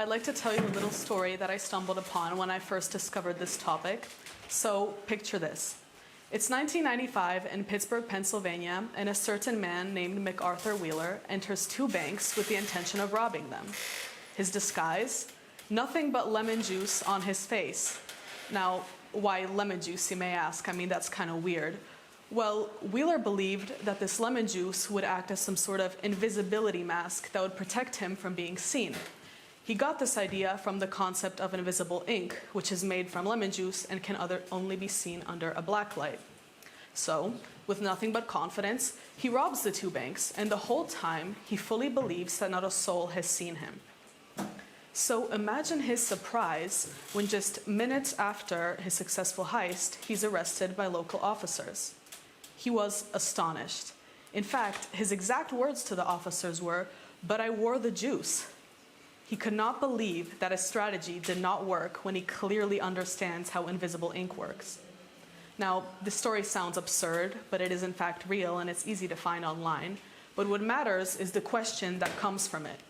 I'd like to tell you a little story that I stumbled upon when I first discovered this topic. So picture this. It's 1995 in Pittsburgh, Pennsylvania, and a certain man named MacArthur Wheeler enters two banks with the intention of robbing them. His disguise? Nothing but lemon juice on his face. Now, why lemon juice, you may ask? I mean, that's kind of weird. Well, Wheeler believed that this lemon juice would act as some sort of invisibility mask that would protect him from being seen. He got this idea from the concept of invisible ink, which is made from lemon juice and can only be seen under a black light. So, with nothing but confidence, he robs the two banks, and the whole time he fully believes that not a soul has seen him. So imagine his surprise when just minutes after his successful heist, he's arrested by local officers. He was astonished. In fact, his exact words to the officers were, "But I wore the juice." He could not believe that his strategy did not work when he clearly understands how invisible ink works. Now, this story sounds absurd, but it is in fact real and it's easy to find online. But what matters is the question that comes from it.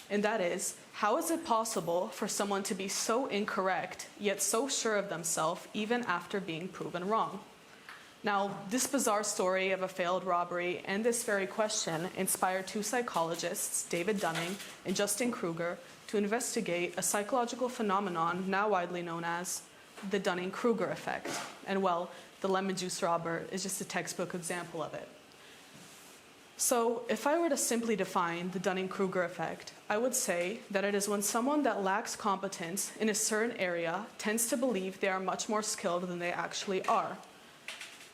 And that is, how is it possible for someone to be so incorrect, yet so sure of themselves, even after being proven wrong? Now, this bizarre story of a failed robbery and this very question inspired two psychologists, David Dunning and Justin Kruger, to investigate a psychological phenomenon now widely known as the Dunning-Kruger effect. And well, the lemon juice robber is just a textbook example of it. So, if I were to simply define the Dunning-Kruger effect, I would say that it is when someone that lacks competence in a certain area tends to believe they are much more skilled than they actually are.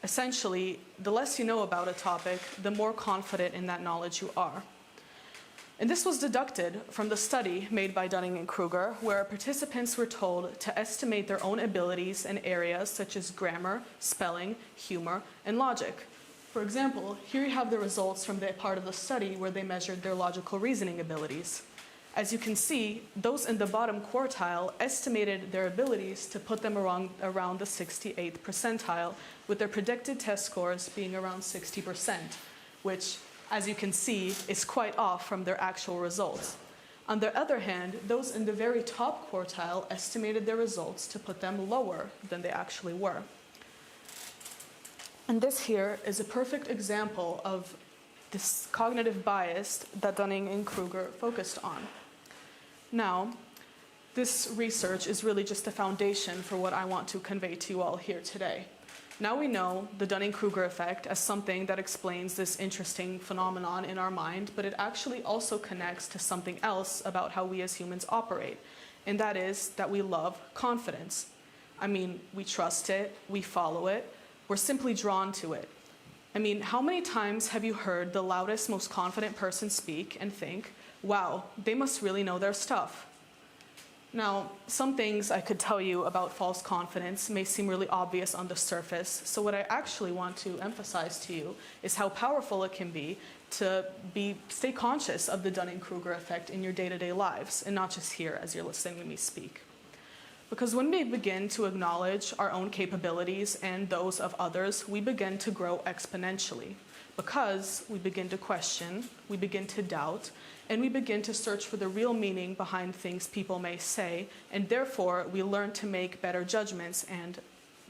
Essentially, the less you know about a topic, the more confident in that knowledge you are. And this was deducted from the study made by Dunning and Kruger, where participants were told to estimate their own abilities in areas such as grammar, spelling, humor, and logic. For example, here you have the results from the part of the study where they measured their logical reasoning abilities. As you can see, those in the bottom quartile estimated their abilities to put them around the 68th percentile, with their predicted test scores being around 60%, which, as you can see, is quite off from their actual results. On the other hand, those in the very top quartile estimated their results to put them lower than they actually were. And this here is a perfect example of this cognitive bias that Dunning and Kruger focused on. Now, this research is really just the foundation for what I want to convey to you all here today. Now we know the Dunning-Kruger effect as something that explains this interesting phenomenon in our mind, but it actually also connects to something else about how we as humans operate, and that is that we love confidence. I mean, we trust it, we follow it, we're simply drawn to it. I mean, how many times have you heard the loudest, most confident person speak and think, wow, they must really know their stuff? Now, some things I could tell you about false confidence may seem really obvious on the surface, so what I actually want to emphasize to you is how powerful it can be to stay conscious of the Dunning-Kruger effect in your day-to-day lives, and not just here as you're listening to me speak. Because when we begin to acknowledge our own capabilities and those of others, we begin to grow exponentially. Because we begin to question, we begin to doubt, and we begin to search for the real meaning behind things people may say, and therefore we learn to make better judgments and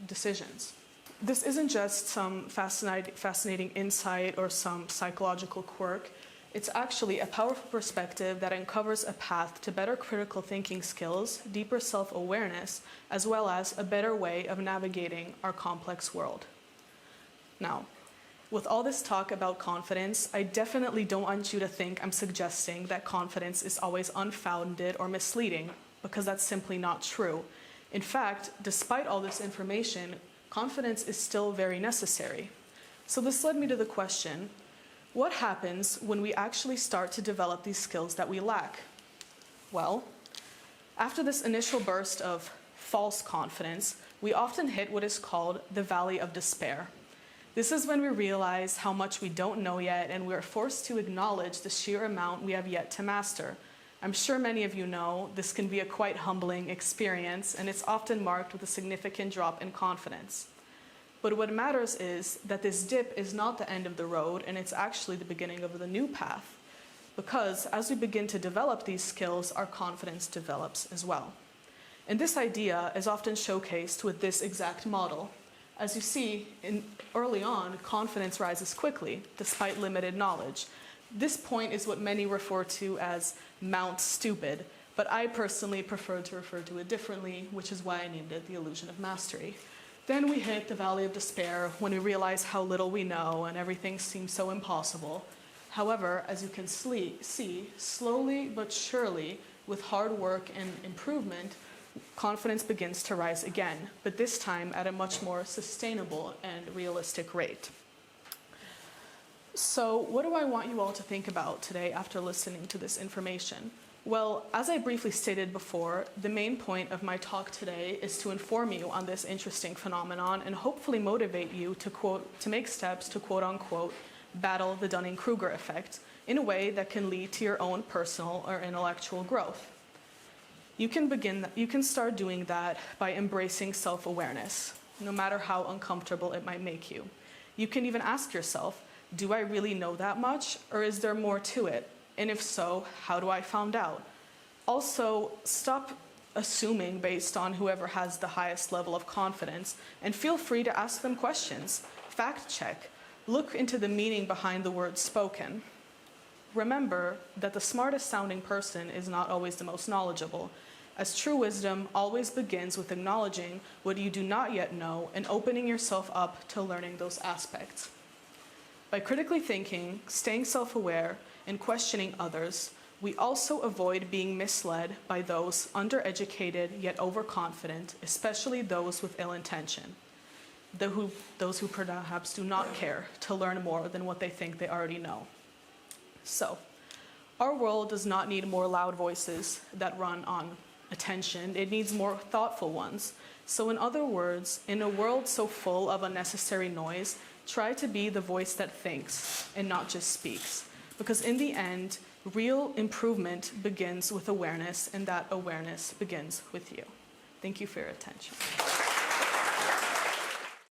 decisions. This isn't just some fascinating insight or some psychological quirk. It's actually a powerful perspective that uncovers a path to better critical thinking skills, deeper self-awareness, as well as a better way of navigating our complex world. Now, with all this talk about confidence, I definitely don't want you to think I'm suggesting that confidence is always unfounded or misleading, because that's simply not true. In fact, despite all this information, confidence is still very necessary. So this led me to the question, what happens when we actually start to develop these skills that we lack? Well, after this initial burst of false confidence, we often hit what is called the valley of despair. This is when we realize how much we don't know yet, and we are forced to acknowledge the sheer amount we have yet to master. I'm sure many of you know this can be a quite humbling experience, and it's often marked with a significant drop in confidence. But what matters is that this dip is not the end of the road, and it's actually the beginning of the new path. because as we begin to develop these skills, our confidence develops as well. And this idea is often showcased with this exact model. As you see, early on, confidence rises quickly, despite limited knowledge. This point is what many refer to as Mount Stupid, but I personally prefer to refer to it differently, which is why I named it the illusion of mastery. Then we hit the valley of despair when we realize how little we know and everything seems so impossible. However, as you can see, slowly but surely, with hard work and improvement, confidence begins to rise again, but this time at a much more sustainable and realistic rate. So what do I want you all to think about today after listening to this information? Well, as I briefly stated before, the main point of my talk today is to inform you on this interesting phenomenon and hopefully motivate you to make steps to quote unquote battle the Dunning-Kruger effect in a way that can lead to your own personal or intellectual growth. You can start doing that by embracing self-awareness, no matter how uncomfortable it might make you. You can even ask yourself, do I really know that much, or is there more to it? And if so, how do I find out? Also, stop assuming based on whoever has the highest level of confidence, and feel free to ask them questions. Fact check. Look into the meaning behind the words spoken. Remember that the smartest sounding person is not always the most knowledgeable, as true wisdom always begins with acknowledging what you do not yet know and opening yourself up to learning those aspects. By critically thinking, staying self-aware, and questioning others, we also avoid being misled by those undereducated yet overconfident, especially those with ill intention, those who perhaps do not care to learn more than what they think they already know. So, our world does not need more loud voices that run on attention. It needs more thoughtful ones. So in other words, in a world so full of unnecessary noise, try to be the voice that thinks and not just speaks. Because in the end, real improvement begins with awareness, and that awareness begins with you. Thank you for your attention.